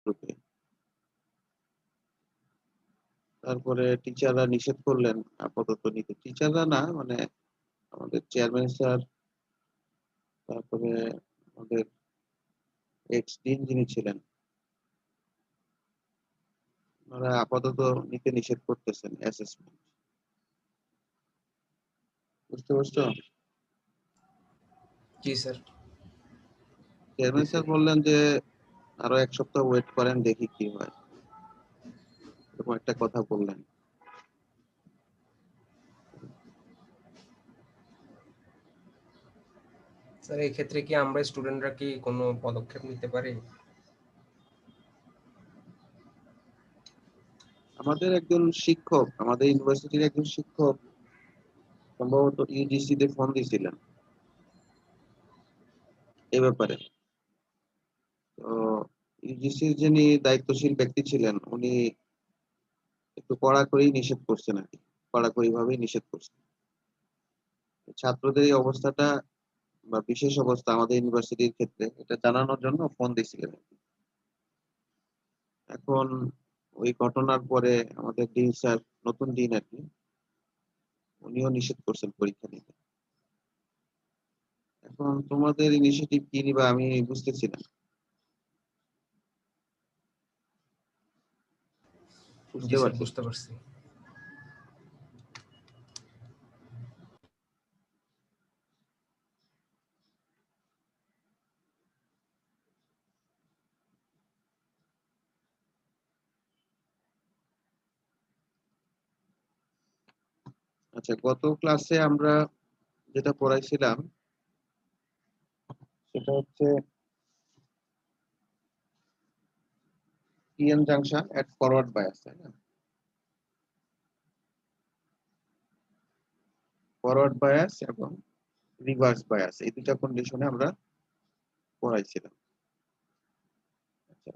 গ্রুপে। তারপরে টিচাররা নিষেধ করলেন আপাতত নিতে। টিচাররা না মানে আমাদের চেয়ারম্যান স্যার, তারপরে আমাদের এক্স ডিন যিনি ছিলেন, ওনারা আপাতত নিতে নিষেধ করতেছেন অ্যাসেসমেন্ট। বুঝতে পারছো? জি স্যার। চেয়ারম্যান স্যার বললেন যে আরো ১ সপ্তাহ ওয়েট করেন, দেখি কি হয়। এরকম একটা কথা বললেন। স্যার এই ক্ষেত্রে কি আমরা স্টুডেন্টরা কি কোনো পদক্ষেপ নিতে পারি? আমাদের একজন শিক্ষক, আমাদের ইউনিভার্সিটির একজন শিক্ষক সম্ভবত ইউজিসি তে ফোন দিয়েছিলেন এ ব্যাপারে। তো ইউজিসির যিনি দায়িত্বশীল ব্যক্তি ছিলেন, উনি একটু কড়াকড়ি নিষেধ করছেন আরকি। কড়াকড়িভাবেই নিষেধ করছেন। ছাত্রদের এই অবস্থাটা বা বিশেষ অবস্থা আমাদের ইউনিভার্সিটির ক্ষেত্রে এটা জানানোর জন্য ফোন দিয়েছিলেন আরকি। এখন ওই ঘটনার পরে আমাদের ডিন স্যার, নতুন ডিন আরকি, উনিও নিষেধ করছেন পরীক্ষা নিতে। এখন তোমাদের ইনিশিয়েটিভ কি নিবা আমি বুঝতেছি না। জি বুঝতে স্যার, পারছি না। বুঝতে পারছি। আচ্ছা, গত ক্লাসে আমরা যেটা পড়াইছিলাম সেটা হচ্ছে পিএন জাংশন এট ফরওয়ার্ড বায়াস, তাই না? ফরওয়ার্ড বায়াস এবং রিভার্স বায়াস এই দুটা কন্ডিশনে আমরা পড়াইছিলাম। আচ্ছা,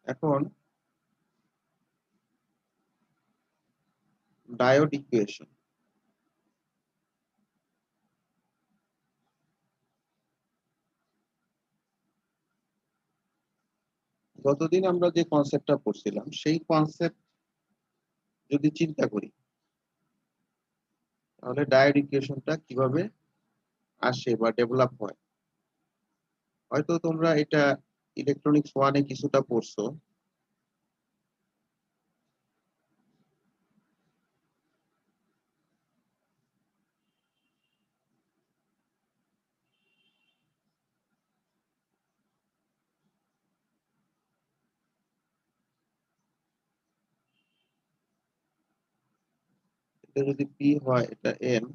এখন ডায়োড ইকুয়েশন। গতদিন আমরা যে কনসেপ্টটা পড়ছিলাম সেই কনসেপ্ট যদি চিন্তা করি তাহলে ডায়োড ইকুয়েশনটা কিভাবে আসে বা ডেভেলপ হয়। হয়তো তোমরা এটা ইলেকট্রনিক্স ওয়ানে কিছুটা পড়ছো। এটা যদি পি হয়, এটা এন,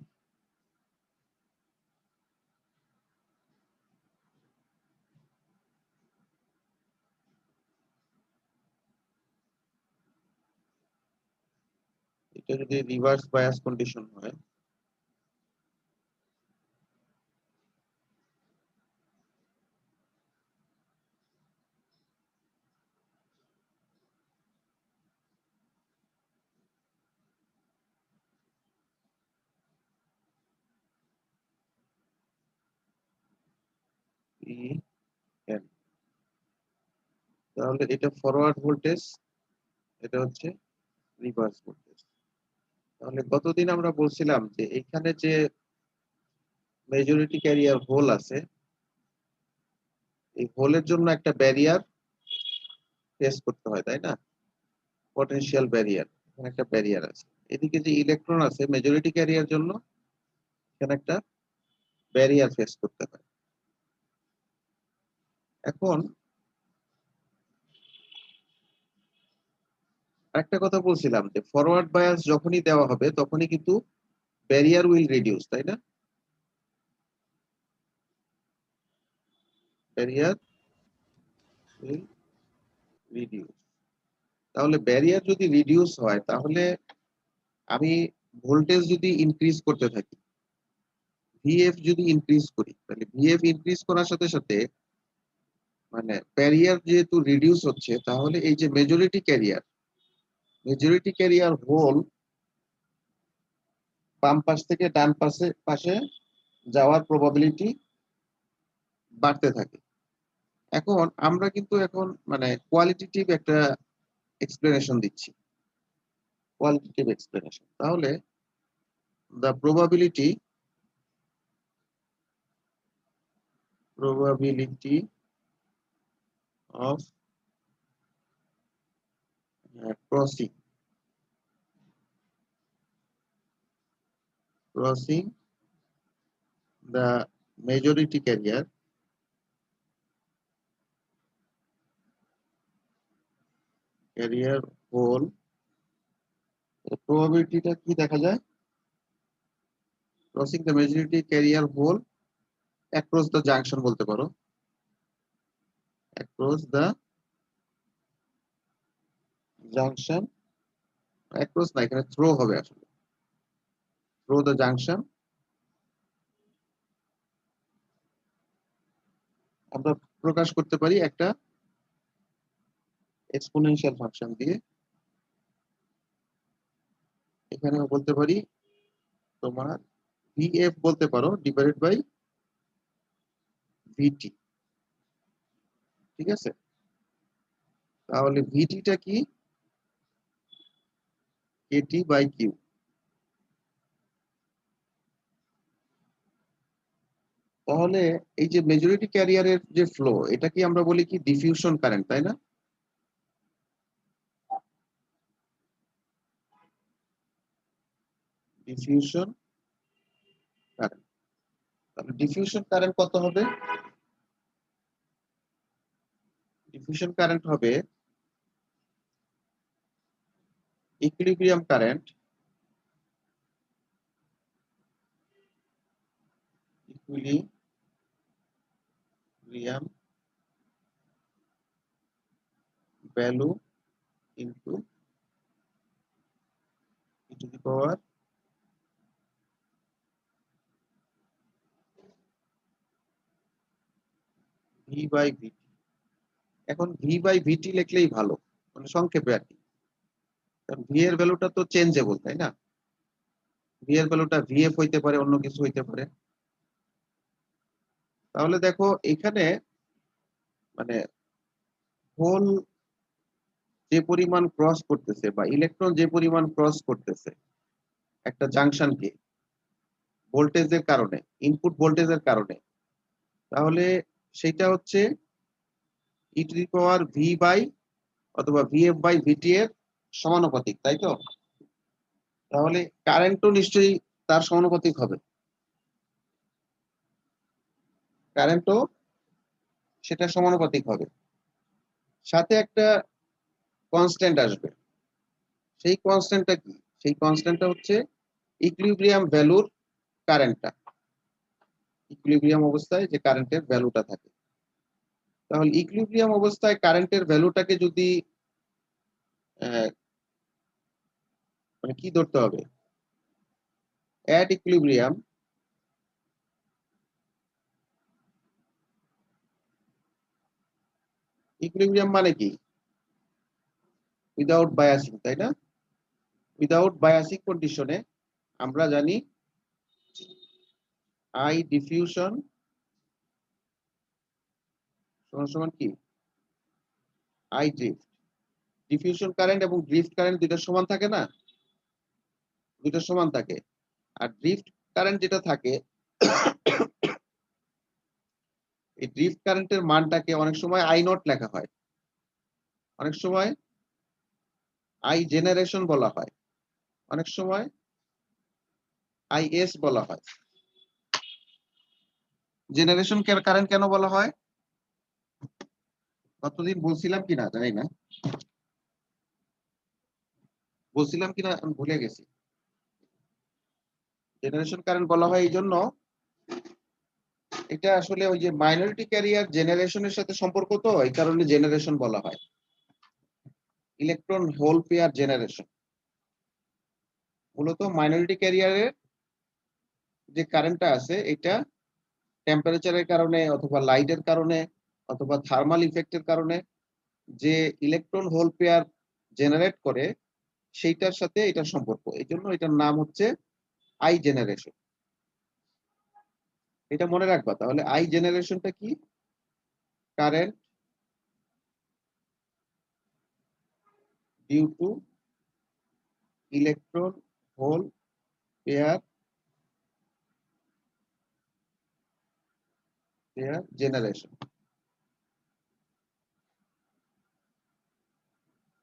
এটা যদি রিভার্স বায়াস কন্ডিশন হয়, পি এন, তাহলে এটা ফরওয়ার্ড ভোল্টেজ, এটা হচ্ছে রিভার্স ভোল্টেজ। তাহলে গতদিন আমরা বলছিলাম যে এখানে যে মেজরিটি ক্যারিয়ার হোল আছে, এই হোলের জন্য একটা ব্যারিয়ার ফেস করতে হয়, তাই না? পটেনশিয়াল ব্যারিয়ার, এখানে একটা ব্যারিয়ার আছে। এদিকে যে ইলেকট্রন আছে মেজরিটি ক্যারিয়ার জন্য, এখানে একটা ব্যারিয়ার ফেস করতে হয়। এখন একটা কথা বলছিলাম যে ফরওয়ার্ড বায়াস যখনই দেওয়া হবে তখনই কিন্তু ব্যারিয়ার উইল রিডিউস, তাই না? Barrier will reduce. তাহলে ব্যারিয়ার যদি রিডিউস হয় তাহলে আমি ভোল্টেজ যদি ইনক্রিজ করতে থাকি, ভিএফ যদি ইনক্রিজ করি, তাহলে ভিএফ ইনক্রিজ করার সাথে সাথে মানে ব্যারিয়ার যেহেতু রিডিউস হচ্ছে, তাহলে এই যে মেজরিটি ক্যারিয়ার হোল বাম পাশ থেকে ডান পাশে পাশে যাওয়ার প্রবাবিলিটি বাড়তে থাকে। এখন আমরা কিন্তু এখন মানে কোয়ালিটেটিভ একটা এক্সপ্লেনেশন দিচ্ছি। Qualitative explanation. তাহলে the probability of crossing the majority carrier hole, প্রবাবিলিটিটা কি দেখা যায়? Crossing the majority carrier hole across the junction বলতে পারো, অ্যাক্রস দ্য জাংশন, অ্যাক্রস না, এখানে থ্রো হবে আসলে, থ্রো দ্য জাংশন। আমরা প্রকাশ করতে পারি একটা এক্সপোনেনশিয়াল ফাংশন দিয়ে। এখানে বলতে পারি তোমার ভিএফ বলতে পারো ডিভাইডেড বাই ভিটি, ঠিক আছে? তাহলে ভিটিটা কি? KT by q. তাহলে এই যে মেজরিটি ক্যারিয়ারের যে ফ্লো, এটা কি আমরা বলি কি ডিফিউশন কারেন্ট, তাই না? Diffusion current. তাহলে ডিফিউশন কারেন্ট কত হবে? ডিফিউশন কারেন্ট হবে equilibrium current, equilibrium value into e to the power v by vt। এখন v by vt লিখলেই ভালো, মানে সংক্ষেপে আর কি, কারণ v এর ভ্যালুটা তো চেঞ্জেবল, তাই না? v এর ভ্যালুটা vf হইতে পারে, অন্য কিছু হইতে পারে। তাহলে দেখো এখানে মানে হোল যে পরিমাণ ক্রস করতেছে বা ইলেকট্রন যে পরিমাণ ক্রস করতেছে একটা জাংশনকে ভোল্টেজের কারণে, ইনপুট ভোল্টেজের কারণে, তাহলে সেটা হচ্ছে e to the power V by অথবা ভিএফ বাই ভিটি এর সমানুপাতিক, তাই তো? তাহলে কারেন্টও নিশ্চয়ই তার সমানুপাতিক হবে, কারেন্টও সেটা সমানুপাতিক হবে। সাথে একটা কনস্ট্যান্ট আসবে। সেই কনস্ট্যান্টটা কি? সেই কনস্ট্যান্টটা হচ্ছে ইকুইলিব্রিয়াম ভ্যালুর কারেন্টটা, ইকুইলিব্রিয়াম অবস্থায় যে কারেন্টের ভ্যালুটা থাকে। তাহলে ইকুইলিব্রিয়াম অবস্থায় কারেন্টের ভ্যালুটাকে যদি মানে কি ধরতে হবে? অ্যাট ইকুইলিব্রিয়াম, ইকুইলিব্রিয়াম মানে কি? উইদাউট বায়াসিং, তাই না? উইদাউট বায়াসিং কন্ডিশনে আমরা জানি আই ডিফিউশন সমান সমান কি? I drift. ডিফিউশন কারেন্ট এবং ড্রিফট কারেন্ট দুইটা সমান থাকে না? দুইটা সমান থাকে। আর ড্রিফট কারেন্ট যেটা থাকে, এই ড্রিফট কারেন্টের মানটাকে অনেক সময় আই নট লেখা হয়, অনেক সময় আই জেনারেশন বলা হয়, অনেক সময় আই এস বলা হয়। জেনারেশন কারেন্ট কেন বলা হয়? কতদিন বলছিলাম কিনা জানি না, বলছিলাম কিনা আমি ভুলে গেছি। জেনারেশন কারেন্ট বলা হয় এই জন্য, এটা আসলে ওই যে মাইনরিটি ক্যারিয়ার জেনারেশনের সাথে সম্পর্ক, তো এই কারণে জেনারেশন বলা হয়, ইলেকট্রন হোল পেয়ার জেনারেশন। মূলত মাইনরিটি ক্যারিয়ারের যে কারেন্টটা আছে এটা টেম্পারেচারের কারণে অথবা লাইটের কারণে অথবা থার্মাল ইফেক্টের কারণে যে ইলেকট্রন হোল পেয়ার জেনারেট করে সেইটার সাথে এটার সম্পর্ক, এই জন্য এটার নাম হচ্ছে আই জেনারেশন। এটা মনে রাখবা। তাহলে আই জেনারেশনটা কি? current due to electron hole pair generation।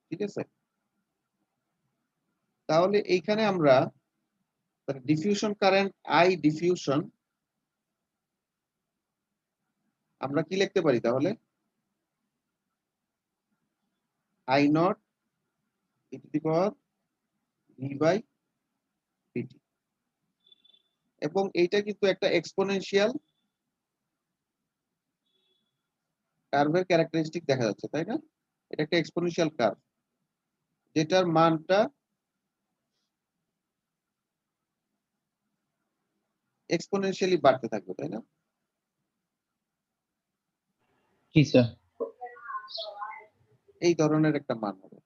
ঠিক আছে, তাহলে এইখানে আমরা ডিফিউশন কারেন্ট আই ডিফিউশন আমরা কি লিখতে পারি তাহলে I naught e to the power V by VT, এবং এইটা কিন্তু একটা এক্সপোনেনশিয়াল কার্ভের ক্যারেক্টারিস্টিক দেখা যাচ্ছে, তাই না? এটা একটা এক্সপোনেনশিয়াল কার্ভ যেটার মানটা এক্সপোনেনশিয়ালি বাড়তে থাকবে, তাই না? জি স্যার। এই ধরনের একটা মান হবে।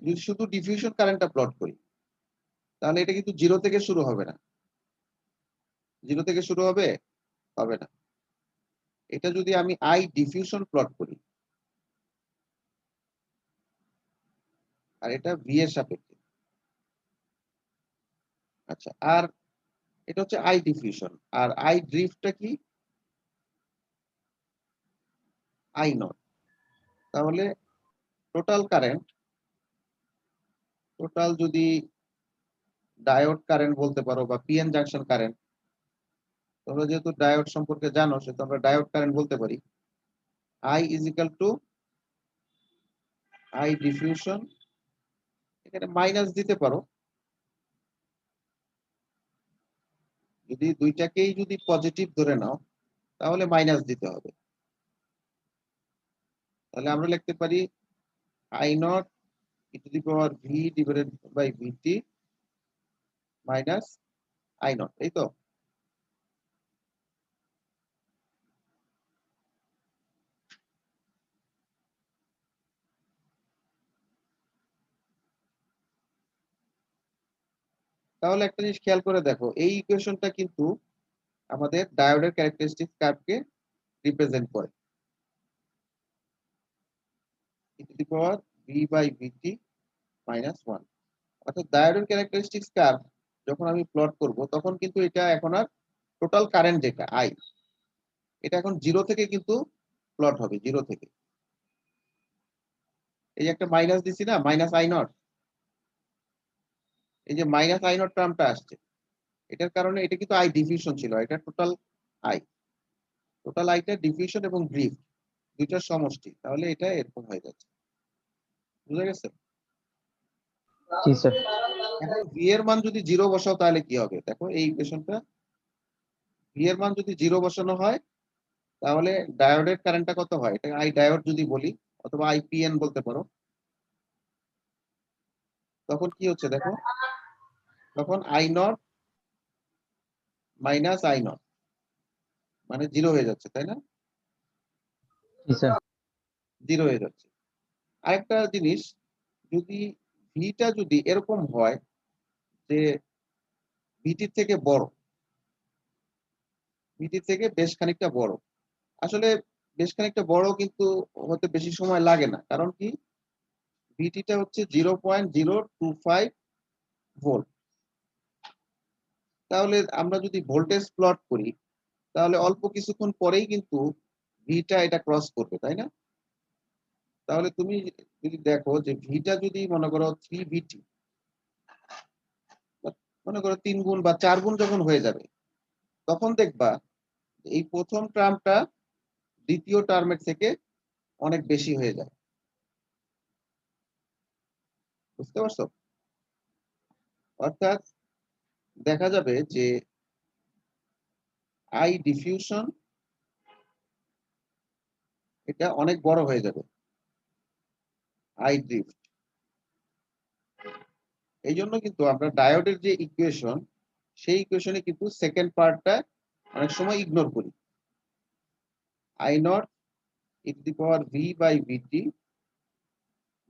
যদি শুধু ডিফিউশন কারেন্টটা প্লট করি তাহলে এটা কিন্তু জিরো থেকে শুরু হবে না। জিরো থেকে শুরু হবে হবে না। এটা যদি আমি আই ডিফিউশন প্লট করি আর এটা ভি এর সাপেক্ষে, আচ্ছা, আর এটা হচ্ছে আই ডিফিউশন, আর আই ড্রিফটটা কি আই নট। তাহলে টোটাল কারেন্ট, টোটাল যদি ডায়োড কারেন্ট বলতে পারো বা পিএন জাংশন কারেন্ট, তোমরা যেহেতু ডায়োড সম্পর্কে জানো সেহেতু আমরা ডায়োড কারেন্ট বলতে পারি I is equal two I diffusion, এখানে মাইনাস দিতে পারো, যদি দুইটাকেই যদি পজিটিভ ধরে নাও তাহলে মাইনাস দিতে হবে। তাহলে আমরা লিখতে পারি I naught e to the power V divided by VT minus I naught, এই তো। তাহলে একটা জিনিস খেয়াল করে দেখো, এই ইকুয়েশনটা কিন্তু আমাদের ডায়োডের ক্যারেক্টারিস্টিক কার্ভকে রিপ্রেজেন্ট করে। E to the power V by VT minus 1, অর্থাৎ ডায়োডের ক্যারেক্টারিস্টিক্স কার্ভ যখন আমি প্লট করব তখন কিন্তু এটা এখন আর টোটাল কারেন্ট যেটা আই, এটা এখন জিরো থেকে কিন্তু প্লট হবে, জিরো থেকে। এই যে একটা মাইনাস দিছি না, মাইনাস আই নট, এই যে মাইনাস আই নট টার্মটা আসছে, এটার কারণে এটা কিন্তু আই ডিফিউশন ছিল, এটা টোটাল আই, টোটাল আইটা ডিফিউশন এবং ড্রিফট দুইটার সমষ্টি, তাহলে এটা এরকম হয়ে যাচ্ছে। বুঝা গেছে? জি স্যার। এখন ভি এর মান যদি জিরো বসাও তাহলে কি হবে দেখো, এই ইকুয়েশনটা ভি এর মান যদি জিরো বসানো হয় তাহলে ডায়োডের কারেন্টটা কত হয়, এটা আই ডায়োড যদি বলি অথবা আইপিএন বলতে পারো, তখন কি হচ্ছে দেখো, তখন I not minus I not মানে জিরো হয়ে যাচ্ছে, তাই না? জি স্যার। জিরো হয়ে যাচ্ছে। আরেকটা জিনিস, যদি ভিটা যদি এরকম হয় যে ভিটির থেকে বড়, ভিটির থেকে বেশ খানিকটা বড়, আসলে বেশ খানিকটা বড় কিন্তু হতে বেশি সময় লাগে না, কারণ কি ভিটিটা হচ্ছে 0.025 ভোল্ট। তাহলে আমরা যদি ভোল্টেজ প্লট করি তাহলে অল্প কিছুক্ষণ পরেই কিন্তু ভিটা এটা ক্রস করবে, তাই না? তাহলে তুমি যদি দেখো যে ভিটা যদি মনে করো 3 ভিটি, মনে করো 3 গুণ বা 4 গুণ যখন হয়ে যাবে তখন দেখবা এই প্রথম টার্মটা দ্বিতীয় টার্মের থেকে অনেক বেশি হয়ে যায়। বুঝতে পারছো? অর্থাৎ দেখা যাবে যে আই ডিফিউশন এটা অনেক বড় হয়ে যাবে আই ড্রিফট। এই জন্য কিন্তু আমরা ডায়োডের যে ইকুয়েশন সেই ইকুয়েশনে কিন্তু সেকেন্ড পার্টটা অনেক সময় ইগনোর করি, I naught e to the power V by VT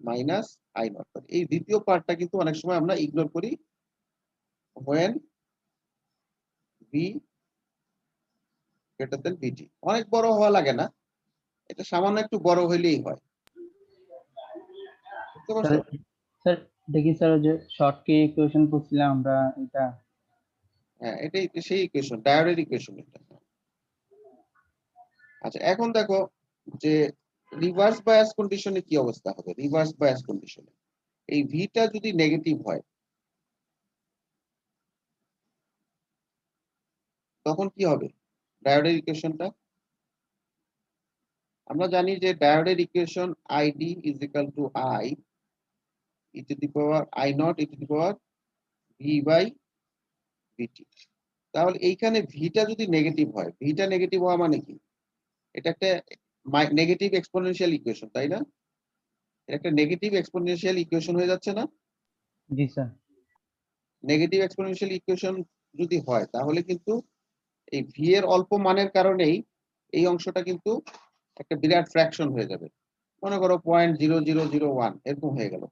minus I naught, এই দ্বিতীয় পার্টটা কিন্তু অনেক সময় আমরা ইগনোর করি when v গ্রেটার দেন ভিটি। অনেক বড় হওয়া লাগে না, এটা সামান্য একটু বড় হইলেই হয়। বুঝতে স্যার পারছো? স্যার দেখি স্যার যে শর্ট কি ইকুয়েশন করছিলাম আমরা এটা। হ্যাঁ, এটাই তো সেই ইকুয়েশন, ডায়োডের ইকুয়েশন এটা। আচ্ছা, এখন দেখো যে রিভার্স বায়াস কন্ডিশনে কি অবস্থা হবে। রিভার্স বায়াস কন্ডিশনে এই ভিটা যদি নেগেটিভ হয় তখন কি হবে ডায়োডের ইকুয়েশনটা? আমরা জানি যে ডায়োডের equation ID is equal to I e to the power I naught e to the power V by VT. তাহলে এইখানে ভিটা যদি নেগেটিভ হয়, ভিটা নেগেটিভ হওয়া মানে কি? এটা একটা নেগেটিভ এক্সপোনেনশিয়াল ইকুয়েশন, তাই না? এটা একটা নেগেটিভ এক্সপোনেনশিয়াল ইকুয়েশন হয়ে যাচ্ছে না? জি স্যার। নেগেটিভ এক্সপোনেনশিয়াল ইকুয়েশন যদি হয় তাহলে কিন্তু এই ভি এর অল্প মানের কারণেই এই অংশটা কিন্তু একটা বিরাট ফ্র্যাকশন হয়ে যাবে। মনে করো 0.0001 এরকম হয়ে গেল,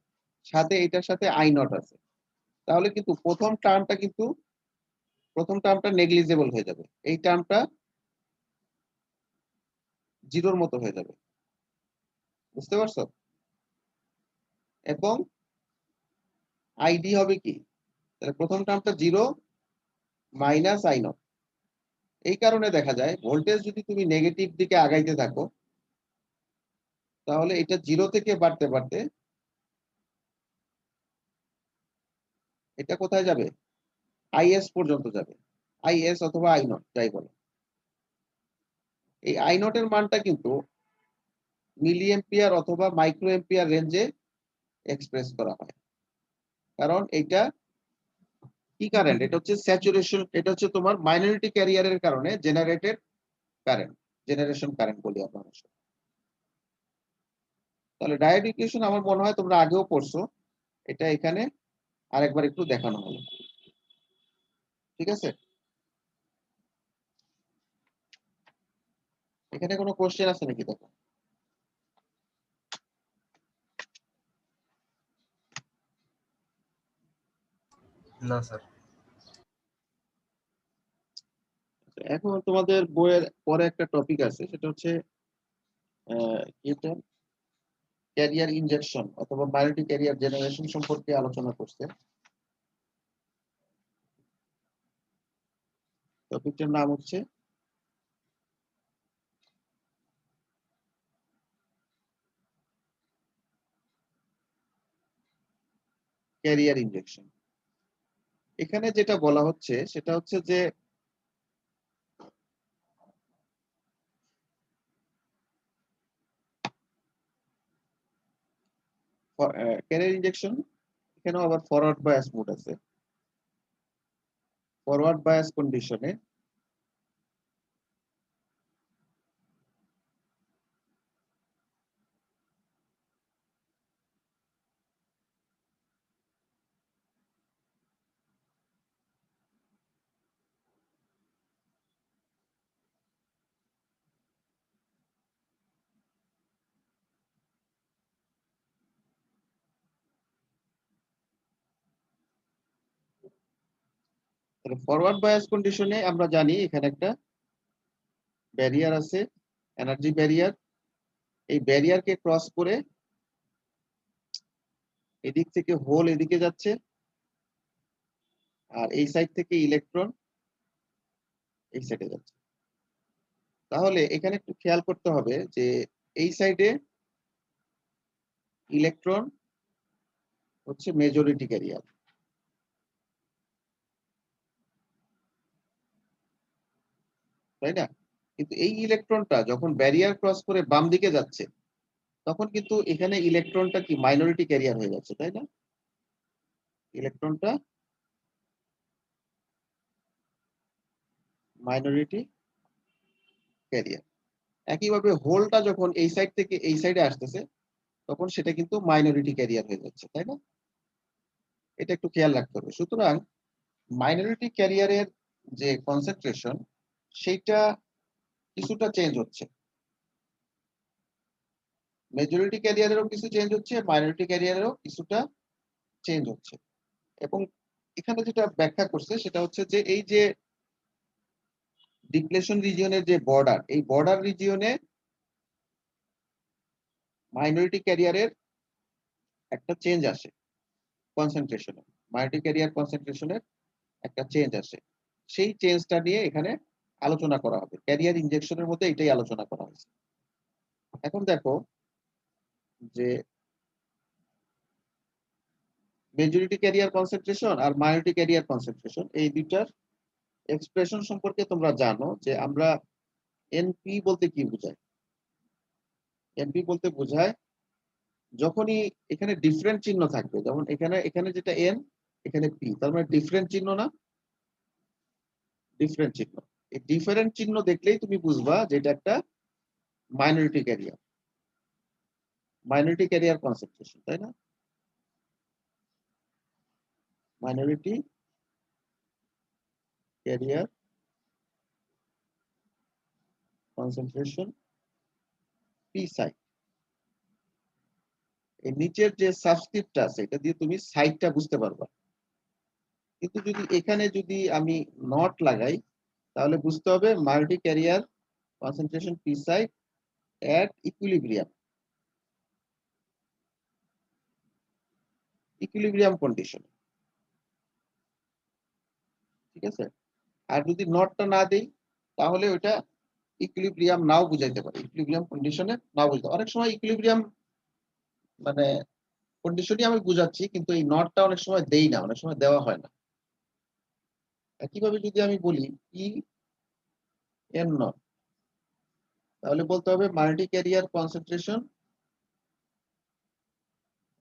সাথে এটার সাথে আই নট আছে। তাহলে কিন্তু প্রথম টার্মটা নেগলিজেবল হয়ে যাবে, এই টার্মটা জিরোর মতো হয়ে যাবে। বুঝতে পারছো? এবং আইডি হবে কি? তাহলে প্রথম টার্মটা জিরো মাইনাস আই নট। এই কারণে দেখা যায় ভোল্টেজ যদি তুমি নেগেটিভ দিকে আগাইতে থাকো তাহলে এটা জিরো থেকে বাড়তে বাড়তে এটা কোথায় যাবে? আইএস পর্যন্ত যাবে। আইএস অথবা আই নট যাই বলে। এই আই নট এর মানটা কিন্তু মিলি এম্পিয়ার অথবা মাইক্রো এম্পিয়ার রেঞ্জে এক্সপ্রেস করা হয়। কারণ এটা কি কারেন্ট? এটা হচ্ছে স্যাচুরেশন, এটা হচ্ছে তোমার মাইনরিটি ক্যারিয়ারের কারণে জেনারেটেড কারেন্ট, জেনারেশন কারেন্ট বলি আমরা। তাহলে ডায়োড ইকুয়েশন আমার মনে হয় তোমরা আগেও পড়ছো, এটা এখানে আরেকবার একটু দেখানো হলো। ঠিক আছে? এখানে কোনো কোশ্চেন আছে নাকি দেখো? না স্যার। এখন তোমাদের বইয়ের পরে একটা টপিক আছে, সেটা হচ্ছে এটা ক্যারিয়ার ইনজেকশন অথবা মাইনরিটি ক্যারিয়ার জেনারেশন সম্পর্কে আলোচনা করছে। টপিকটার নাম হচ্ছে ক্যারিয়ার ইনজেকশন। এখানে যেটা বলা হচ্ছে সেটা হচ্ছে যে ক্যারিয়ার ইনজেকশন এখানেও আবার ফরওয়ার্ড বায়াস মোড আছে। ফরওয়ার্ড বায়াস কন্ডিশনে ফরওয়ার্ড বায়াস কন্ডিশনে আমরা জানি এখানে একটা ব্যারিয়ার আছে, এনার্জি ব্যারিয়ার। এই ব্যারিয়ারকে ক্রস করে এদিক থেকে হোল এদিকে যাচ্ছে, আর এই সাইড থেকে ইলেকট্রন এই সাইডে যাচ্ছে। তাহলে এখানে একটু খেয়াল করতে হবে যে এই সাইডে ইলেকট্রন হচ্ছে মেজরিটি ক্যারিয়ার, তাই না? কিন্তু এই ইলেকট্রনটা যখন ব্যারিয়ার ক্রস করে বাম দিকে যাচ্ছে তখন কিন্তু এখানে ইলেকট্রনটা কি মাইনরিটি ক্যারিয়ার হয়ে যাচ্ছে, তাই না? ইলেকট্রনটা মাইনরিটি ক্যারিয়ার। একইভাবে হোলটা যখন এই সাইড থেকে এই সাইডে আসতেছে তখন সেটা কিন্তু মাইনরিটি ক্যারিয়ার হয়ে যাচ্ছে, তাই না? এটা একটু খেয়াল রাখতে হবে। সুতরাং মাইনরিটি ক্যারিয়ারের যে কনসেন্ট্রেশন সেইটা কিছুটা চেঞ্জ হচ্ছে, মেজরিটি ক্যারিয়ারেরও কিছু চেঞ্জ হচ্ছে, মাইনরিটি ক্যারিয়ারেরও কিছুটা চেঞ্জ হচ্ছে। এবং এখানে যেটা ব্যাখ্যা করছে সেটা হচ্ছে যে এই যে ডিপ্লেশন রিজিয়নের যে বর্ডার, এই বর্ডার রিজিয়নে মাইনরিটি ক্যারিয়ারের একটা চেঞ্জ আসে কনসেন্ট্রেশনে, মাইনরিটি ক্যারিয়ার কনসেন্ট্রেশনের একটা চেঞ্জ আসে। সেই চেঞ্জটা নিয়ে এখানে আলোচনা করা হবে। ক্যারিয়ার ইনজেকশনের মধ্যে এটাই আলোচনা করা হয়েছে। এখন দেখো যে মেজরিটি ক্যারিয়ার কনসেন্ট্রেশন আর মাইনরিটি ক্যারিয়ার কনসেন্ট্রেশন, এই দুইটার এক্সপ্রেশন সম্পর্কে তোমরা জানো যে আমরা এনপি বলতে কি বোঝায়। এনপি বলতে বোঝায় যখনই এখানে ডিফারেন্ট চিহ্ন থাকবে, যেমন এখানে এখানে যেটা এন, এখানে পি, তার মানে ডিফারেন্ট চিহ্ন না, ডিফারেন্ট চিহ্ন। এই ডিফারেন্ট চিহ্ন দেখলেই তুমি বুঝবা যে এটা একটা minority carrier, minority carrier concentration, তাই না? Minority carrier concentration P side. এই নিচের যে সাবস্ক্রিপ্টটা আছে এটা দিয়ে তুমি সাইটটা বুঝতে পারবা। কিন্তু যদি এখানে যদি আমি নট লাগাই তাহলে বুঝতে হবে multi carrier concentration P side at equilibrium, equilibrium condition, ঠিক আছে? আর যদি নটটা না দেই তাহলে ওইটা ইকুইলিব্রিয়াম নাও বুঝাইতে পারে, ইকুইলিব্রিয়াম কন্ডিশনে নাও বুঝতে। অনেক সময় ইকুইলিব্রিয়াম মানে কন্ডিশনই আমি বুঝাচ্ছি, কিন্তু এই নটটা অনেক সময় দেই না, অনেক সময় দেওয়া হয় না। একইভাবে যদি আমি বলি ই এন নট, তাহলে বলতে হবে মাল্টি ক্যারিয়ার কনসেন্ট্রেশন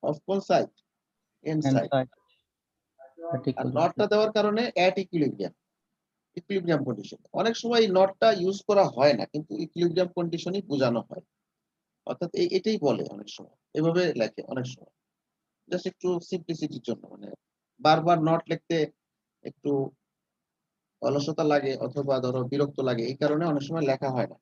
অফ কোন side, N and side. site আর particular নটটা দেওয়ার কারণে অ্যাট ইকুইলিব্রিয়াম, ইকুইলিব্রিয়াম কন্ডিশন। অনেক সময় এই নটটা ইউজ করা হয় না, কিন্তু ইকুইলিব্রিয়াম কন্ডিশনই বোঝানো হয়। অর্থাৎ এটাই বলে অনেক সময়, এভাবে লেখে অনেক সময়, জাস্ট একটু সিম্পলিসিটির জন্য। মানে বারবার নট লিখতে একটু অলসতা লাগে অথবা ধরো বিরক্ত লাগে, এই কারণে অনেক সময় লেখা হয় না।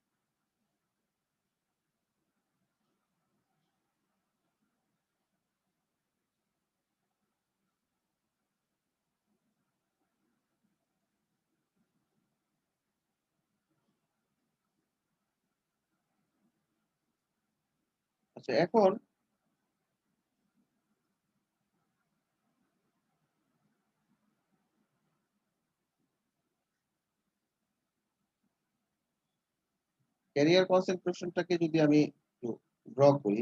আচ্ছা, এখন ক্যারিয়ার কনসেন্ট্রেশনটাকে যদি আমি একটু ড্র করি,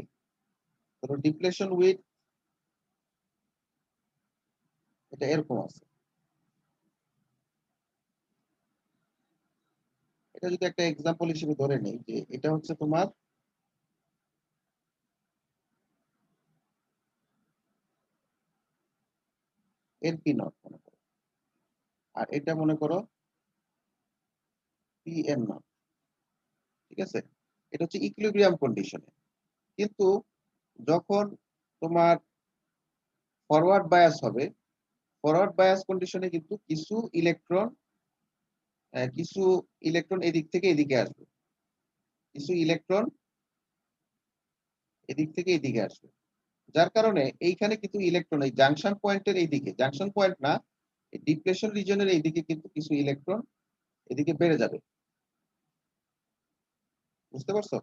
ধরো ডিপ্লেশন উইথ এটা এরকম আছে। এটা যদি একটা এক্সাম্পল হিসেবে ধরে নেই যে এটা হচ্ছে তোমার এনপি নট মনে করো, আর এটা মনে করো পিএন নট, ঠিক আছে? এটা হচ্ছে ইকুইলিব্রিয়াম কন্ডিশনে। কিন্তু যখন তোমার ফরওয়ার্ড বায়াস হবে, ফরওয়ার্ড বায়াস কন্ডিশনে কিন্তু কিছু ইলেকট্রন এদিক থেকে এদিকে আসবে, কিছু ইলেকট্রন এদিক থেকে এদিকে আসবে। যার কারণে এইখানে কিন্তু ইলেকট্রন এই জাংশন পয়েন্টের এইদিকে, জাংশন পয়েন্ট না, ডিপ্লেশন রিজনের এইদিকে কিন্তু কিছু ইলেকট্রন এদিকে বেড়ে যাবে। বুঝতে পারছো?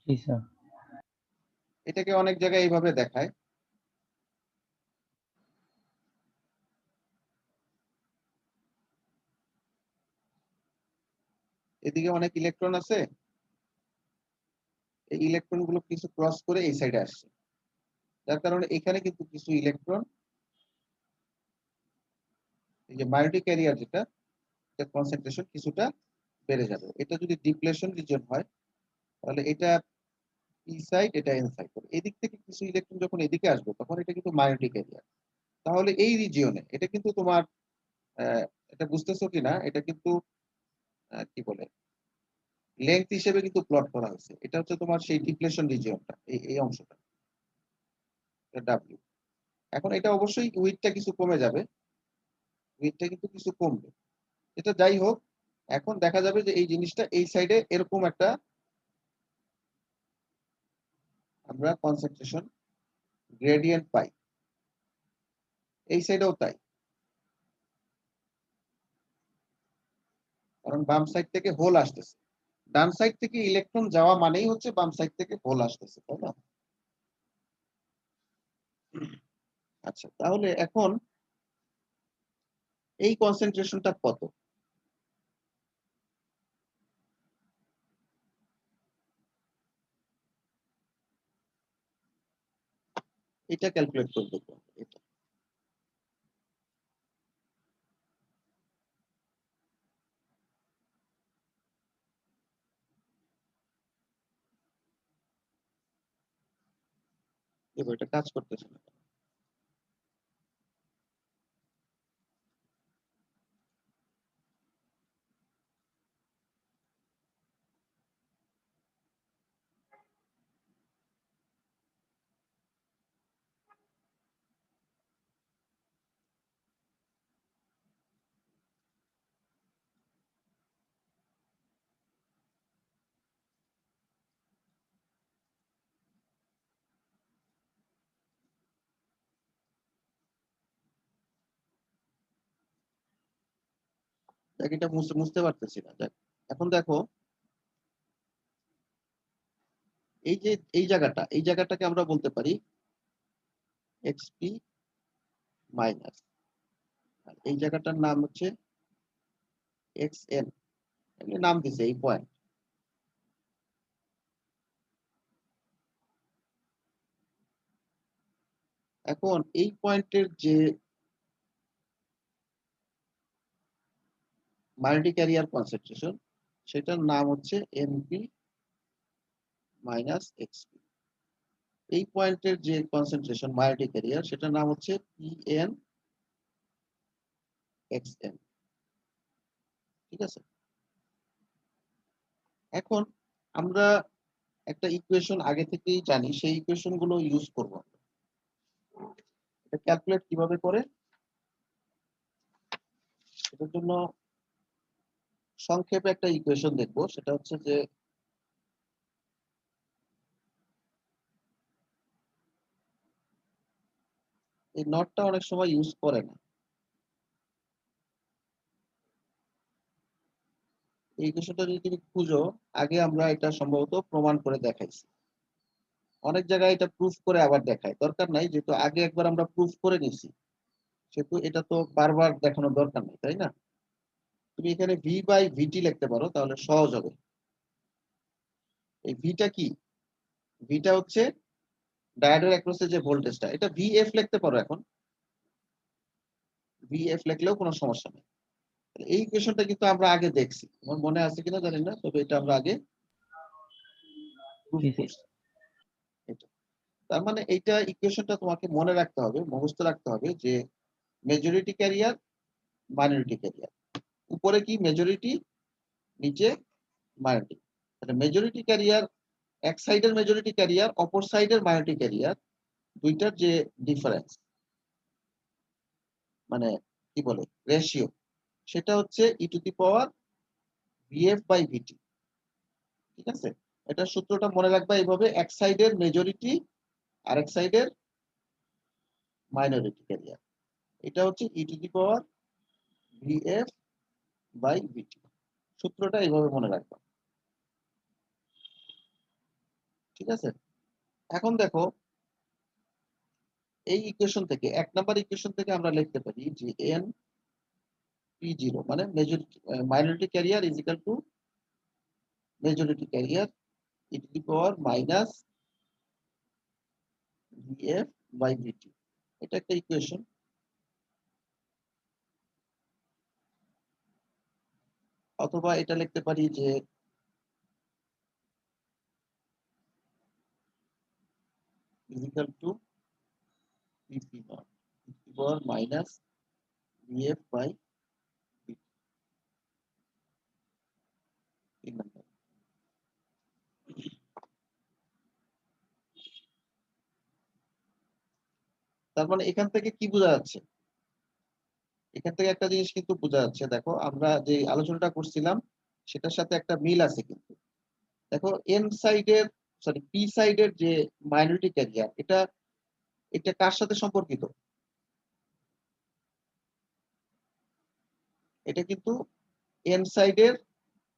জি স্যার। এটাকে অনেক জায়গায় এইভাবে দেখায়। এদিকে অনেক ইলেকট্রন আছে, এই ইলেকট্রন গুলো কিছু ক্রস করে এই সাইডে আসছে, যার কারণে এখানে কিন্তু কিছু ইলেকট্রন, এই যে মাইনরিটি ক্যারিয়ার যেটা, কনসেন্ট্রেশন কিছুটা বেড়ে যাবে। এটা যদি ডিপ্লেশন রিজন হয় তাহলে এটা পি সাইড, এটা এন সাইড। এদিক থেকে কিছু ইলেকট্রন যখন এদিকে আসবে তখন এটা কিন্তু মাইনরিটি ক্যারিয়ার। তাহলে এই রিজিয়নে এটা কিন্তু তোমার এটা বুঝতেছো কিনা, এটা কিন্তু কি বলে লেংথ হিসেবে কিন্তু প্লট করা হয়েছে। এটা হচ্ছে তোমার সেই ডিপ্লেশন রিজিয়নটা, এই অংশটা ডাব্লিউ। এখন এটা অবশ্যই উইডটা কিছু কমে যাবে, উইডটা কিন্তু কিছু কমবে। এটা যাই হোক, এখন দেখা যাবে যে এই জিনিসটা এই সাইডে এরকম একটা আমরা কনসেন্ট্রেশন গ্রেডিয়েন্ট পাই, এই সাইডেও তাই। কারণ বাম সাইড থেকে হোল আসতেছে, ডান সাইড থেকে ইলেকট্রন যাওয়া মানেই হচ্ছে বাম সাইড থেকে হোল আসতেছে, তাই না? আচ্ছা, তাহলে এখন এই কনসেন্ট্রেশনটা কত? এটা ক্যালকুলেট করে দেখবো এটা। দেখো এটা কাজ করতেছে না। দেখ, এটা মুছতে পারতেছি না। দেখ, এখন দেখো এই যে এই জায়গাটাকে আমরা বলতে পারি এক্সপি মাইনাস, আর এই জায়গাটার নাম হচ্ছে এক্স এন, নাম দিছে এই পয়েন্ট। এখন এই পয়েন্টের যে মাল্টি ক্যারিয়ার কনসেন্ট্রেশন, সেটার নাম হচ্ছে এনপি মাইনাস এক্সপি। এই পয়েন্টের যে কনসেন্ট্রেশন মাল্টি ক্যারিয়ার, সেটার নাম হচ্ছে পিএন এক্স এন। ঠিক আছে, এখন আমরা একটা ইকুয়েশন আগে থেকেই জানি, সেই ইকুয়েশন গুলো ইউজ করবো। এটা ক্যালকুলেট কিভাবে করে, এটার জন্য সংক্ষেপে একটা ইকুয়েশন দেখবো। সেটা হচ্ছে যে এই নটটা অনেক সময় ইউজ করে না। এই ইকুয়েশনটা যদি তুমি খুঁজো, আগে আমরা এটা সম্ভবত প্রমাণ করে দেখাইছি। অনেক জায়গায় এটা প্রুফ করে আবার দেখায়, দরকার নাই, যেহেতু আগে একবার আমরা প্রুফ করে নিছি, সেহেতু এটা তো বারবার দেখানোর দরকার নেই, তাই না? তুমি এখানে ভি বাই ভিটি লিখতে পারো, তাহলে সহজ হবে। এই ভিটা কি? ভিটা হচ্ছে ডায়োডের অ্যাক্রসে যে ভোল্টেজটা, এটা ভিএফ লিখতে পারো। এখন ভিএফ লিখলেও কোনো সমস্যা নেই। এই ইকুয়েশনটা কিন্তু আমরা আগে দেখছি, আমার মনে আছে কিনা জানি না, তবে এটা আমরা আগে প্রুফ করছি। এটা তার মানে এইটা ইকুয়েশনটা তোমাকে মনে রাখতে হবে, মুখস্থ রাখতে হবে যে মেজরিটি ক্যারিয়ার, মাইনরিটি ক্যারিয়ার, উপরে কি মেজরিটি, নিচে মাইনরিটি। তাহলে মেজরিটি ক্যারিয়ার, এক সাইডের মেজরিটি ক্যারিয়ার, অপর সাইডের মাইনরিটি ক্যারিয়ার, দুইটার যে ডিফারেন্স, মানে কি বলে রেশিও, সেটা হচ্ছে e to the power VF by VT. ঠিক আছে, এটা সূত্রটা মনে রাখবা এইভাবে, এক সাইডের মেজরিটি আর এক সাইডের মাইনরিটি ক্যারিয়ার, এটা হচ্ছে e to the power VF by VT. সূত্রটা এইভাবে মনে রাখবা। ঠিক আছে, এখন দেখো এই ইকুয়েশন থেকে, এক নাম্বার ইকুয়েশন থেকে আমরা লিখতে পারি যে এন পি জিরো মানে majority minority carrier is equal to majority carrier e to the power minus VF by VT. এটা একটা ইকুয়েশন। অথবা এটা লিখতে পারি যে is equal to Vp naught e to the power minus Vf by Vt। তিন নম্বর। তার মানে এখান থেকে কি বোঝা যাচ্ছে? এখান থেকে একটা জিনিস কিন্তু বোঝা যাচ্ছে, দেখো আমরা যে আলোচনাটা করছিলাম সেটার সাথে একটা মিল আছে কিন্তু। দেখো এন সাইডের, সরি পি সাইডের যে মাইনরিটি ক্যারিয়ার, এটা এটা কার সাথে সম্পর্কিত? এটা কিন্তু এন সাইডের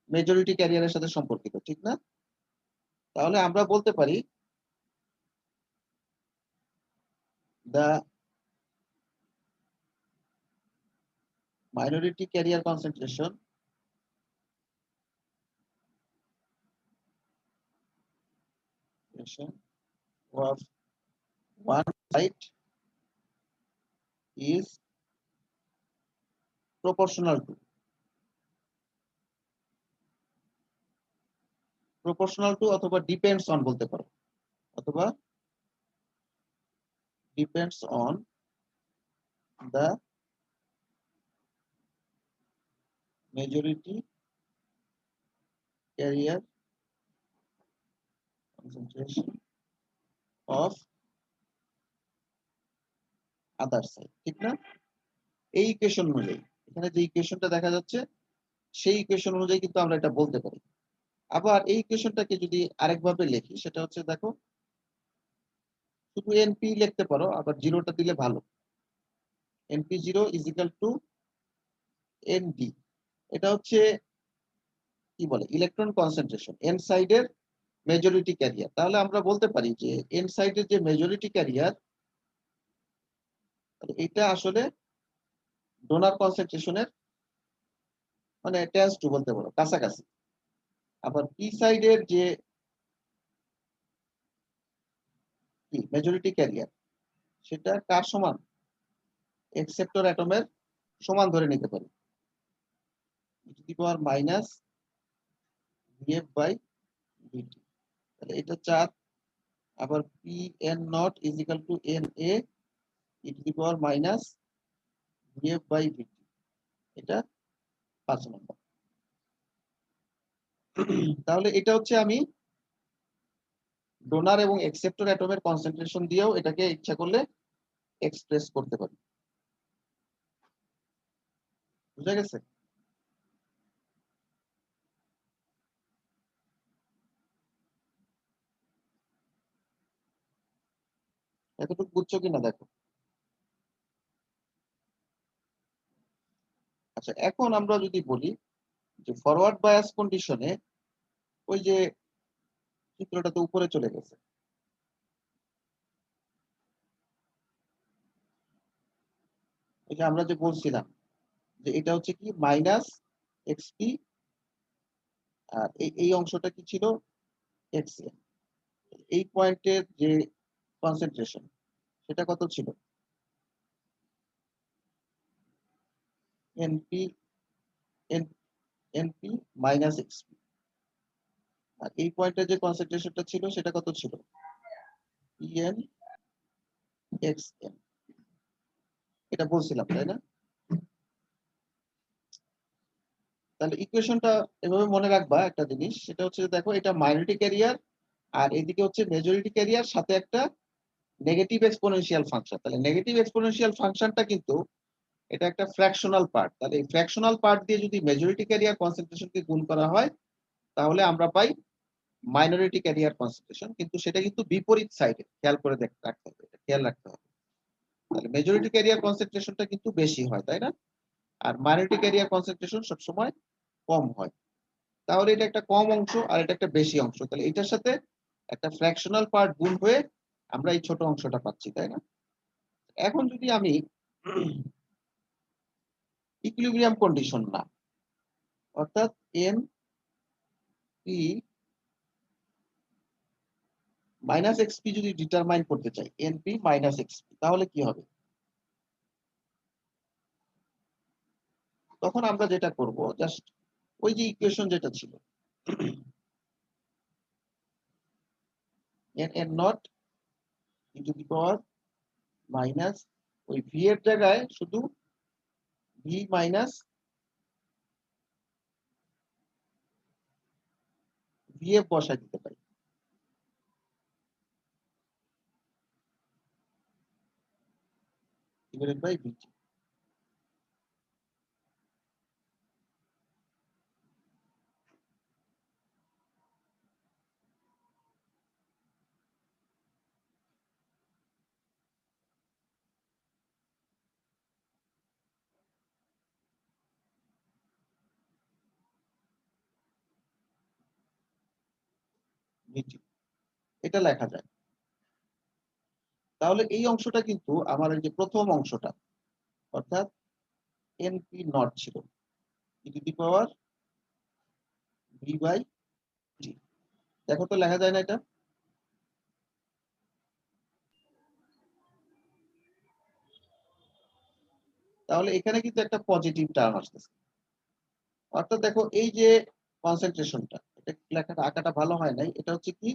মেজরিটি ক্যারিয়ারের সাথে সম্পর্কিত, ঠিক না? তাহলে আমরা বলতে পারি the minority carrier concentration of one site is proportional to অথবা depends on বলতে পারো, অথবা depends on the majority carrier concentration of other side, ঠিক না? এই ইকুয়েশন অনুযায়ী, এখানে যে ইকুয়েশনটা দেখা যাচ্ছে সেই ইকুয়েশন অনুযায়ী কিন্তু আমরা এটা বলতে পারি। আবার এই ইকুয়েশনটাকে যদি আরেকভাবে লিখি, সেটা হচ্ছে দেখো, শুধু এনপি লিখতে পারো, আবার জিরোটা দিলে ভালো। NP zero is equal to ND, এটা হচ্ছে কি বলে ইলেকট্রন কনসেন্ট্রেশন এন সাইডের মেজরিটি ক্যারিয়ার। তাহলে আমরা বলতে পারি যে এন সাইডের যে মেজরিটি ক্যারিয়ার, এটা আসলে ডোনার কনসেন্ট্রেশনের মানে টেন্স টু বলতে পারো, কাছাকাছি। আবার পি সাইডের যে মেজরিটি ক্যারিয়ার, সেটা কার সমান? অ্যাকসেপ্টর অ্যাটমের সমান ধরে নিতে পারি, e to the power minus vf by vt। তাহলে এটা 4। আবার P N naught is equal to N A e to the power minus vf by vt, এটা 5 নম্বর। তাহলে এটা হচ্ছে আমি ডোনার এবং অ্যাকসেপ্টর অ্যাটমের কনসেন্ট্রেশন দিয়েও এটাকে ইচ্ছা করলে এক্সপ্রেস করতে পারি। বুঝা গেছে? এতটুকু বুঝছো কিনা দেখো। আচ্ছা, এখন আমরা যদি বলি যে ফরওয়ার্ড বায়াস কন্ডিশনে ওই যে চিত্রটা তো উপরে চলে গেছে, এই যে আমরা যে বলছিলাম যে এটা হচ্ছে কি মাইনাস এক্সপি, আর এই অংশটা কি ছিল? এক্সএম। এই পয়েন্টের যে কনসেন্ট্রেশন, সেটা কত ছিল? NP NP minus XP. আর এই পয়েন্টের যে কনসেন্ট্রেশনটা ছিল সেটা কত ছিল? PN XM. এটা বলছিলাম, তাই না? তাহলে ইকুয়েশনটা এভাবে মনে রাখবা একটা জিনিস, সেটা হচ্ছে দেখো, এটা মাইনরিটি ক্যারিয়ার আর এদিকে হচ্ছে মেজরিটি ক্যারিয়ার, সাথে একটা নেগেটিভ এক্সপোনেনশিয়াল ফাংশন। তাহলে নেগেটিভ এক্সপোনেনশিয়াল ফাংশনটা কিন্তু এটা একটা ফ্র্যাকশনাল পার্ট। তাহলে এই ফ্র্যাকশনাল পার্ট দিয়ে যদি মেজরিটি ক্যারিয়ার কনসেন্ট্রেশনকে গুণ করা হয়, তাহলে আমরা পাই মাইনরিটি ক্যারিয়ার কনসেন্ট্রেশন। কিন্তু সেটা কিন্তু বিপরীত সাইডে, খেয়াল করে রাখতে হবে, এটা খেয়াল রাখতে হবে। তাহলে মেজরিটি ক্যারিয়ার কনসেন্ট্রেশনটা কিন্তু বেশি হয়, তাই না? আর মাইনরিটি ক্যারিয়ার কনসেন্ট্রেশন সবসময় কম হয়। তাহলে এটা একটা কম অংশ আর এটা একটা বেশি অংশ, তাহলে এটার সাথে একটা ফ্র্যাকশনাল পার্ট গুণ হয়ে আমরা এই ছোট অংশটা পাচ্ছি, তাই না? এখন যদি আমি ইকুইলিব্রিয়াম কন্ডিশন না, অর্থাৎ এন পি মাইনাস এক্সপি যদি ডিটারমাইন করতে চাই, এনপি মাইনাস এক্সপি, তাহলে কি হবে? তখন আমরা যেটা করব, জাস্ট ওই যে ইকুয়েশন যেটা ছিল, N N naught e to the power minus, ওই ভি এর জায়গায় শুধু ভি মাইনাস ভিএফ বসাই দিতে পারি, ডিভাইডেড বাই ভিটি। ভিটি, এটা লেখা যায়। তাহলে এই অংশটা কিন্তু আমার এই যে প্রথম অংশটা, অর্থাৎ এনপি নট ছিল e to the power V by T. দেখো তো লেখা যায় না এটা? তাহলে এখানে কিন্তু একটা পজিটিভ টার্ম আসতেছে। অর্থাৎ দেখো এই যে কনসেন্ট্রেশনটা, এটা লেখাটা আঁকাটা ভালো হয় নাই, এটা হচ্ছে কি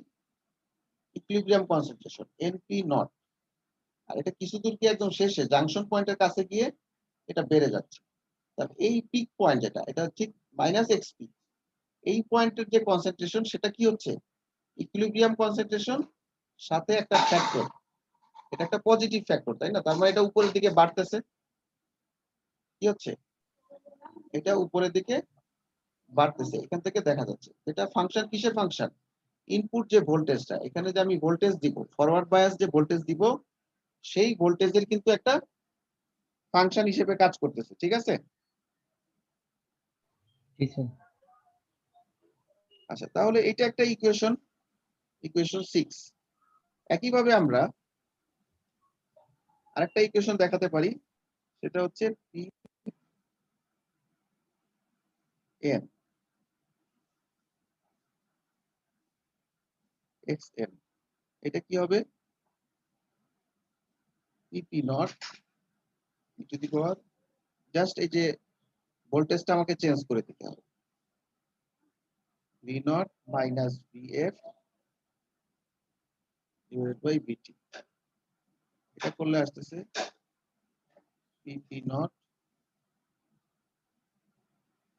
ইকুইলিব্রিয়াম কনসেন্ট্রেশন এনপি নট। আর এটা কিছু দূর কি একদম শেষে জাংশন পয়েন্টের কাছে গিয়ে এটা বেড়ে যাচ্ছে। তাহলে এই পিক পয়েন্ট এটা ঠিক মাইনাস এক্সপি, এই পয়েন্টের যে কনসেন্ট্রেশন সেটা কি হচ্ছে ইকুইলিব্রিয়াম কনসেন্ট্রেশন সাথে একটা ফ্যাক্টর, এটা একটা পজিটিভ ফ্যাক্টর, তাই না? তার মানে এটা উপরের দিকে বাড়তেছে। কি হচ্ছে? এটা উপরের দিকে বাড়তেছে, এখান থেকে দেখা যাচ্ছে। এটা ফাংশন কিসের ফাংশন? ইনপুট যে ভোল্টেজটা, এখানে যে আমি ভোল্টেজ দিব, ফরওয়ার্ড বায়াস যে ভোল্টেজ দিব, সেই ভোল্টেজের কিন্তু একটা ফাংশন হিসেবে কাজ করতেছে। ঠিক আছে? জি স্যার। আচ্ছা, তাহলে এটা একটা ইকুয়েশন, ইকুয়েশন 6। একইভাবে আমরা আরেকটা ইকুয়েশন দেখাতে পারি, সেটা হচ্ছে পি এন এক্স এন। এটা কি হবে? PP naught e to the power, just এই যে ভোল্টেজটা আমাকে চেঞ্জ করে দিতে হবে, V naught minus VF divided by VT. এটা করলে আসতেছে PP naught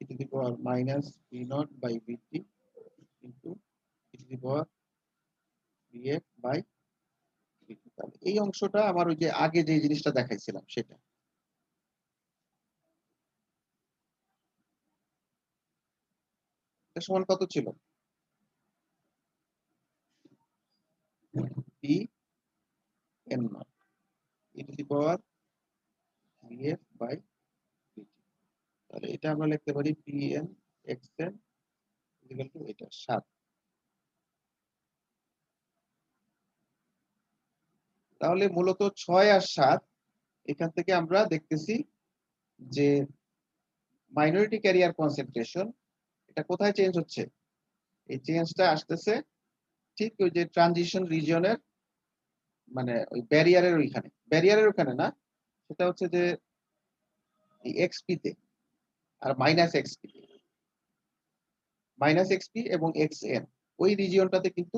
e to the power minus V naught by VT into e to the power VF by VT. তাহলে এই অংশটা আমার ওই যে আগে যে জিনিসটা দেখাইছিলাম সেটা। এটা সমান কত ছিল? P N naught e to the power VF by VT. তাহলে এটা আমরা লিখতে পারি P N X N equal to এটা 7। তাহলে মূলত 6 আর 7 এখান থেকে আমরা দেখতেছি যে মাইনরিটি ক্যারিয়ার কনসেন্ট্রেশন এটা কোথায় চেঞ্জ হচ্ছে? এই চেঞ্জটা আসতেছে ঠিক ওই যে ট্রানজিশন রিজিয়নের, মানে ওই ব্যারিয়ারের ওখানে না, সেটা হচ্ছে যে এই এক্সপি তে আর মাইনাস এক্সপি এবং এক্স এন, ওই রিজিয়নটাতে কিন্তু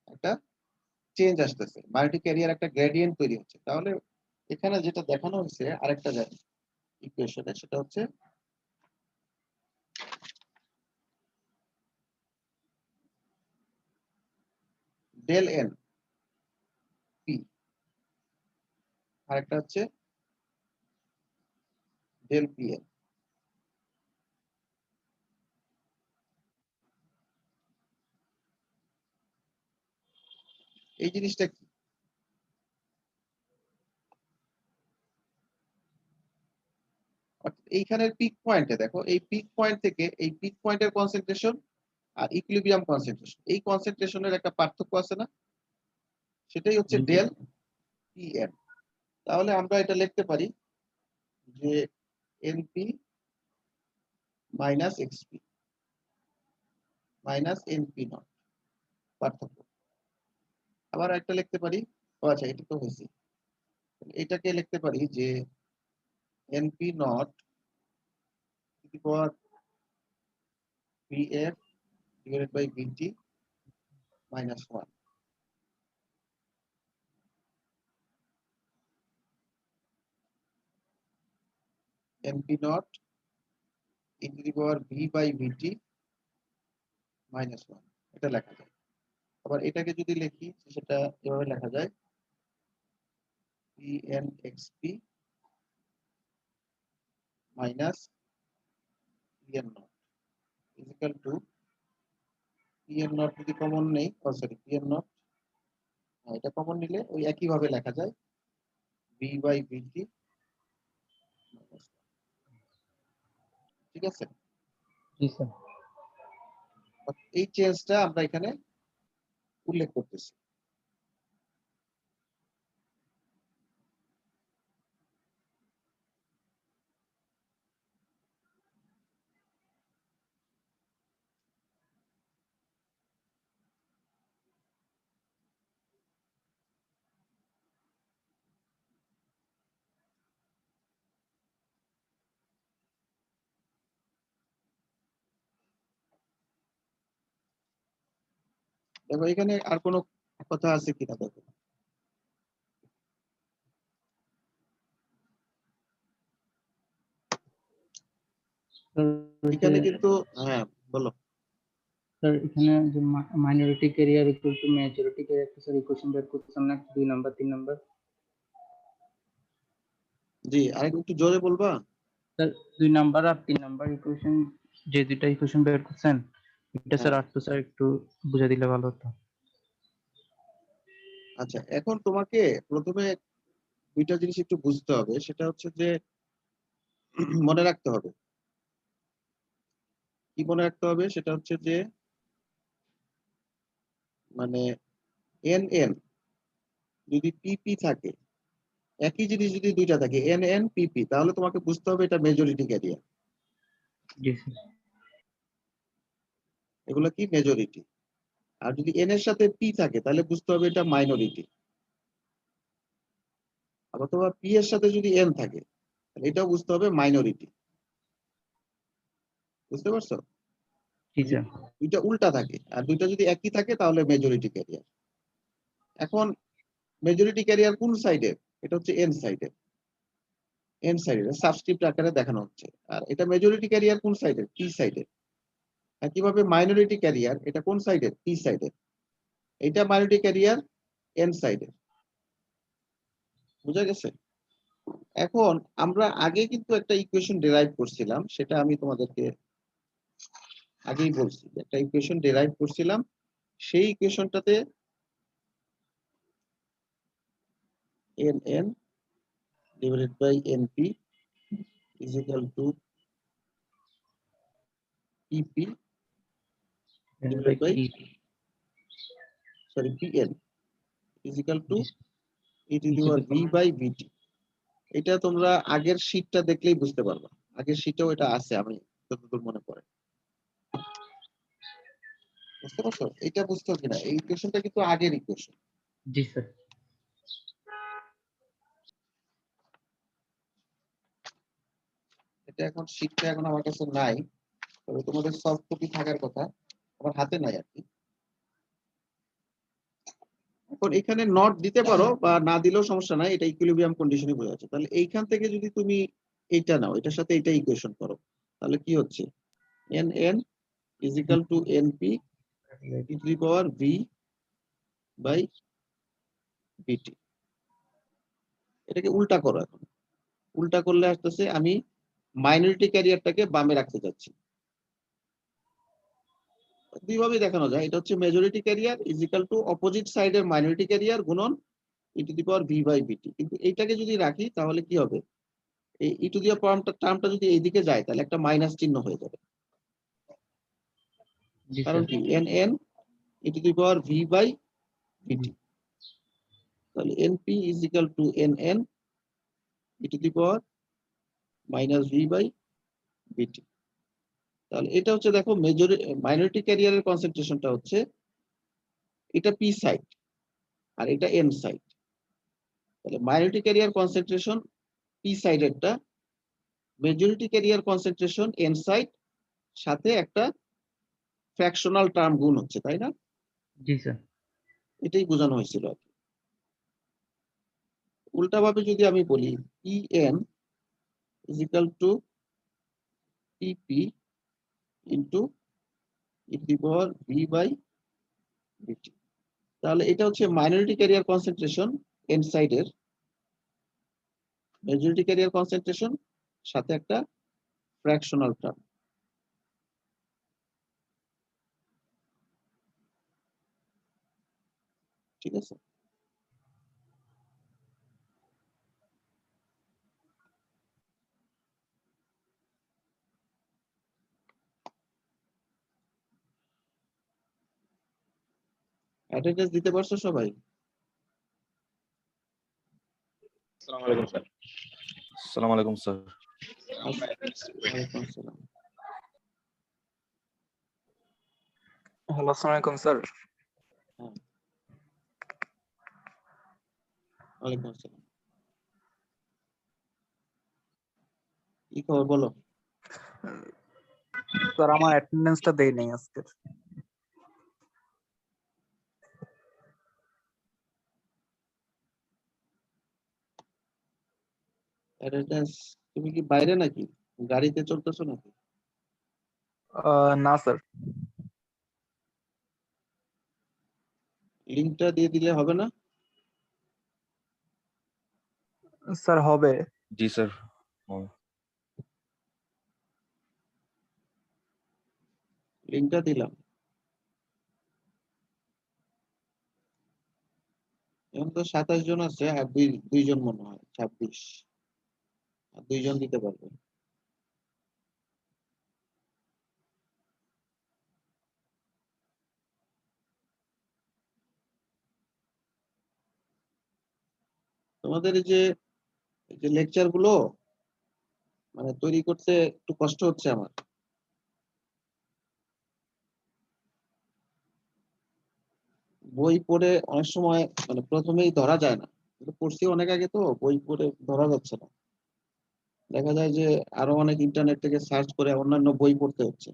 একটা চেঞ্জ আসতেছে, মাল্টি ক্যারিয়ার একটা গ্রেডিয়েন্ট তৈরি হচ্ছে। তাহলে এখানে যেটা দেখানো হয়েছে আরেকটা ইকুয়েশনে, সেটা হচ্ছে ডেল এন পি, আরেকটা হচ্ছে ডেল পি এন। এই জিনিসটা কি? এইখানের পিক পয়েন্টে দেখো, এই পিক পয়েন্ট থেকে এই পিক পয়েন্টের কনসেন্ট্রেশন আর ইকুইলিব্রিয়াম কনসেন্ট্রেশন, এই কনসেন্ট্রেশনের একটা পার্থক্য আছে না? সেটাই হচ্ছে ডেল পি এন। তাহলে আমরা এটা লিখতে পারি যে NP minus XP minus NP naught পার্থক্য। আবার একটা লিখতে পারি, ও আচ্ছা এটা তো হয়েছে, এটাকে লিখতে পারি যে NP naught to the power VF divided by VT minus 1। NP naught e to the power V by VT minus 1, এটা লেখা যায়। আবার এটাকে যদি লিখি সেটা এভাবে লেখা যায় P N x P minus P N not equal to P N not যদি কমন নেই, সরি পি এন নট, এটা কমন নিলে ওই একই ভাবে লেখা যায় ভি বাই ভিটি। ঠিক আছে? জি স্যার। এই চেঞ্জটা আমরা এখানে উল্লেখ করতেছি। দেখো এখানে আর কোনো কথা আছে কিনা দেখো। এখানে কিন্তু হ্যাঁ বলো। স্যার এখানে যে minority career equal to majority career, sir equation বের করতেছেন না 2 নাম্বার 3 নাম্বার। জি আরেকটু জোরে বলবা। স্যার 2 নাম্বার আর 3 নাম্বার ইকুয়েশন, যে দুইটা ইকুয়েশন বের করছেন এটা স্যার হ্যাঁ। আর তো স্যার একটু বুঝিয়ে দিলে ভালো হতো। আচ্ছা এখন তোমাকে প্রথমে দুইটা জিনিস একটু বুঝতে হবে, সেটা হচ্ছে যে মনে রাখতে হবে। কি মনে রাখতে হবে সেটা হচ্ছে যে মানে এন এন যদি পিপি থাকে, একই জিনিস যদি দুইটা থাকে এন এন পিপি, তাহলে তোমাকে বুঝতে হবে এটা মেজরিটি ক্যারিয়ার। জি স্যার। এগুলো কি মেজরিটি। আর যদি এন এর সাথে পি থাকে তাহলে বুঝতে হবে এটা মাইনরিটি। আবার তোমার পি এর সাথে যদি এন থাকে তাহলে এটাও বুঝতে হবে মাইনরিটি। বুঝতে পারছো? জি স্যার। দুইটা উল্টা থাকে আর দুইটা যদি একই থাকে তাহলে মেজরিটি ক্যারিয়ার। এখন মেজরিটি ক্যারিয়ার কোন সাইডের? এটা হচ্ছে এন সাইডের। এন সাইডের সাবস্ক্রিপ্ট আকারে দেখানো হচ্ছে। আর এটা মেজরিটি ক্যারিয়ার কোন সাইডের? পি সাইডের। একইভাবে মাইনরিটি ক্যারিয়ার এটা কোন সাইডের? পি সাইডের। এটা মাইনরিটি ক্যারিয়ার এন সাইডের। বুঝা গেছে? এখন আমরা আগে কিন্তু একটা ইকুয়েশন ডেরাইভ করছিলাম, সেটা আমি তোমাদেরকে আগেই বলছি, একটা ইকুয়েশন ডেরাইভ করছিলাম। সেই ইকুয়েশনটাতে N N divided by NP is equal to PP divided by sorry PN is equal to e to the power V by VT. এটা তোমরা আগের শীটটা দেখলেই বুঝতে পারবা। আগের শীটেও এটা আছে, আমি যতদূর মনে পড়ে। বুঝতে পারছো? এটা বুঝতে কিনা, এই ইকুয়েশনটা কিন্তু আগের ইকুয়েশন। জি স্যার। এটা এখন শীটটা এখন আমার কাছে নাই, তবে তোমাদের সফট কপি থাকার কথা, আমার হাতে নাই আর কি। এখন এখানে নট দিতে পারো বা না দিলেও সমস্যা নাই, এটা ইকুইলিব্রিয়াম কন্ডিশনে বোঝা যাচ্ছে। তাহলে এইখান থেকে যদি তুমি এইটা নাও, এটার সাথে এটা ইকুয়েশন করো, তাহলে কি হচ্ছে? N N is equal to NP e to the power V by VT. এটাকে উল্টা করো। এখন উল্টা করলে আসতেছে আমি মাইনরিটি ক্যারিয়ারটাকে বামে রাখতে যাচ্ছি। দুইভাবেই দেখানো যায়। এটা হচ্ছে majority carrier is equal to opposite সাইডের মাইনরিটি ক্যারিয়ার গুণন e to the power V by VT. কিন্তু এইটাকে যদি রাখি তাহলে কি হবে? এই ই টু দি পাওয়ার টার্মটা যদি এইদিকে যায় তাহলে একটা মাইনাস চিহ্ন হয়ে যাবে। জি কারণ স্যার। কি N N e to the power V by VT. তাহলে NP is equal to N N e to the power minus V by VT. তাহলে এটা হচ্ছে দেখো মাইনরিটি ক্যারিয়ারের কনসেন্ট্রেশনটা হচ্ছে এটা পি সাইড আর এটা এন সাইড। তাহলে মাইনরিটি ক্যারিয়ার কনসেন্ট্রেশন পি সাইডেরটা, majority carrier concentration N side, সাথে একটা ফ্র্যাকশনাল টার্ম গুণ হচ্ছে, তাই না? জি স্যার। এটাই বোঝানো হয়েছিল আর কি। উল্টাভাবে যদি আমি বলি e N is equal to PP into e to the power V by VT, তাহলে এটা হচ্ছে মাইনরিটি ক্যারিয়ার কনসেন্ট্রেশন এন সাইডের, মেজরিটি ক্যারিয়ার কনসেন্ট্রেশন সাথে একটা ফ্র্যাকশনাল টার্ম। ঠিক আছে? অ্যাটেন্ডেন্স দিতে পারছো সবাই? আসসালামু আলাইকুম স্যার। আসসালামু আলাইকুম স্যার। ওয়ালাইকুম আসসালাম। হ্যালো, আসসালামু আলাইকুম স্যার। হ্যাঁ, ওয়ালাইকুম আসসালাম। কি খবর বলো? স্যার আমার অ্যাটেন্ডেন্সটা দেই নাই আজকে। অ্যাটেন্ডেন্স তুমি কি বাইরে নাকি? গাড়িতে চলতেছো নাকি? না স্যার। লিংকটা দিয়ে দিলে হবে না? স্যার হবে। জি স্যার। লিংকটা দিলাম। এখন তো 27 জন আছে, আর দুইজন মনে হয় 26, আর 2 জন দিতে পারবে। তোমাদের এই যে লেকচার গুলো মানে তৈরি করতে একটু কষ্ট হচ্ছে আমার। বই পড়ে অনেক সময় মানে প্রথমেই ধরা যায় না, কিন্তু পড়ছি অনেক আগে তো বই পড়ে ধরা যাচ্ছে না। দেখা যায় যে আরো অনেক ইন্টারনেট থেকে সার্চ করে অন্যান্য বই পড়তে হচ্ছে।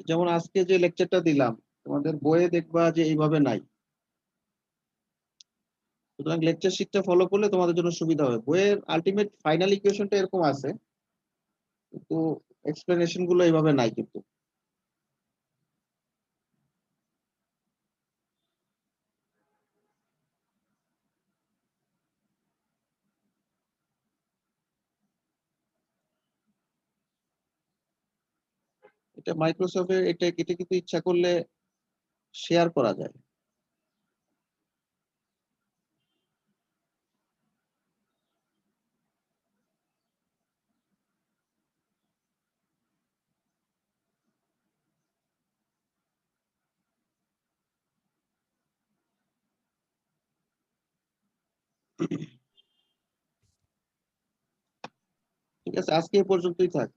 যেমন আজকে যে লেকচারটা দিলাম, তোমাদের বইয়ে দেখবা যে এইভাবে নাই। সুতরাং লেকচার শিটটা ফলো করলে তোমাদের জন্য সুবিধা হবে। বইয়ের আলটিমেট ফাইনাল ইকুয়েশনটা এরকম আছে, কিন্তু এক্সপ্লেনেশন গুলো এইভাবে নাই কিন্তু। এটা মাইক্রোসফটের, এটা কিন্তু ইচ্ছা করলে শেয়ার করা যায়। ঠিক আছে, আজকে এই পর্যন্তই থাক।